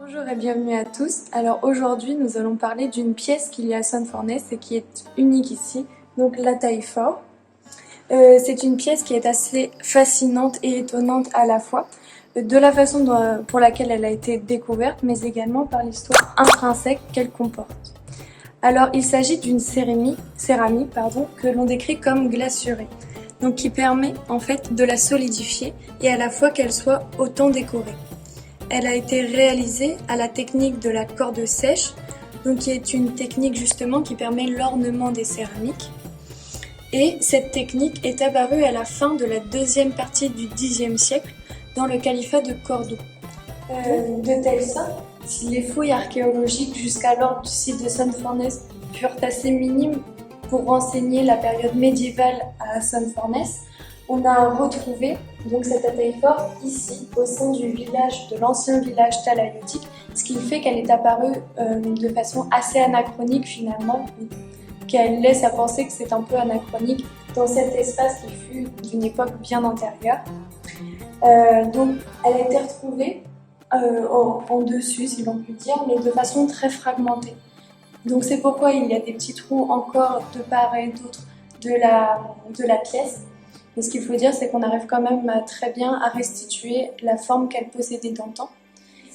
Bonjour et bienvenue à tous. Alors aujourd'hui nous allons parler d'une pièce qu'il y a à Sunfornès et qui est unique ici, donc la taille fort. C'est une pièce qui est assez fascinante et étonnante à la fois, de la façon pour laquelle elle a été découverte, mais également par l'histoire intrinsèque qu'elle comporte. Alors il s'agit d'une céramique que l'on décrit comme glacurée, donc qui permet en fait de la solidifier et à la fois qu'elle soit autant décorée. Elle a été réalisée à la technique de la corde sèche, donc qui est une technique justement qui permet l'ornement des céramiques. Et cette technique est apparue à la fin de la deuxième partie du Xe siècle dans le califat de Cordoue. De telle sorte, si les fouilles archéologiques jusqu'alors du site de Sunfornès furent assez minimes pour renseigner la période médiévale à Sunfornès, on a retrouvé donc cette taille fort ici, au sein du village, de l'ancien village talaïotique, ce qui fait qu'elle est apparue de façon assez anachronique finalement, qu'elle laisse à penser que c'est un peu anachronique dans cet espace qui fut d'une époque bien antérieure. Donc elle a été retrouvée en dessus, si l'on peut dire, mais de façon très fragmentée. Donc c'est pourquoi il y a des petits trous encore de part et d'autre de la pièce. Et ce qu'il faut dire, c'est qu'on arrive quand même très bien à restituer la forme qu'elle possédait d'antan.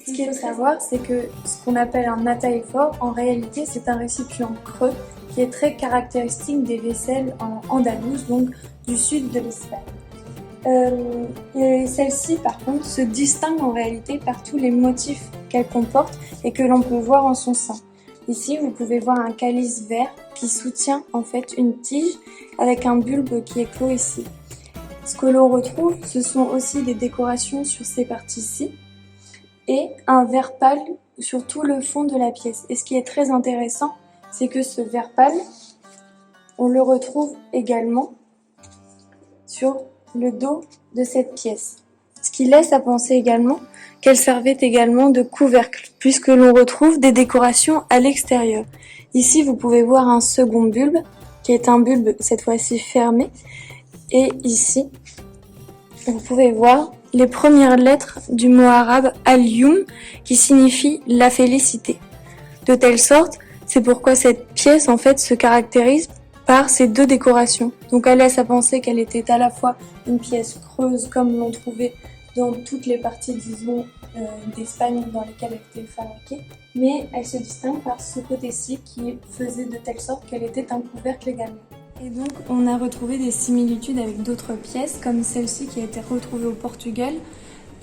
Ce qu'il faut savoir, c'est que ce qu'on appelle un ataïphore, en réalité, c'est un récipient creux qui est très caractéristique des vaisselles en Andalouse, donc du sud de l'Espagne. Celle-ci, par contre, se distingue en réalité par tous les motifs qu'elle comporte et que l'on peut voir en son sein. Ici, vous pouvez voir un calice vert qui soutient en fait une tige avec un bulbe qui est clos ici. Ce que l'on retrouve, ce sont aussi des décorations sur ces parties-ci et un vert pâle sur tout le fond de la pièce. Et ce qui est très intéressant, c'est que ce vert pâle, on le retrouve également sur le dos de cette pièce. Ce qui laisse à penser également qu'elle servait également de couvercle, puisque l'on retrouve des décorations à l'extérieur. Ici, vous pouvez voir un second bulbe, qui est un bulbe cette fois-ci fermé. Et ici, vous pouvez voir les premières lettres du mot arabe al-youm, qui signifie la félicité. De telle sorte, c'est pourquoi cette pièce en fait se caractérise par ces deux décorations. Donc elle laisse à penser qu'elle était à la fois une pièce creuse comme l'on trouvait dans toutes les parties, disons, d'Espagne dans lesquelles elle était fabriquée, mais elle se distingue par ce côté-ci qui faisait de telle sorte qu'elle était un couvercle également. Et donc on a retrouvé des similitudes avec d'autres pièces comme celle-ci qui a été retrouvée au Portugal.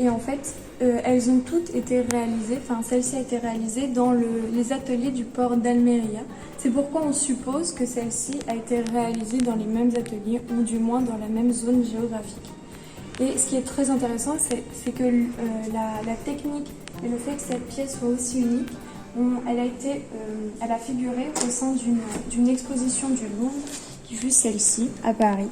Et en fait, elles ont toutes été réalisées, enfin celle-ci a été réalisée dans les ateliers du port d'Almeria. C'est pourquoi on suppose que celle-ci a été réalisée dans les mêmes ateliers ou du moins dans la même zone géographique. Et ce qui est très intéressant, c'est que la technique et le fait que cette pièce soit aussi unique, elle a figuré au sein d'une exposition du Louvre qui fut celle-ci à Paris.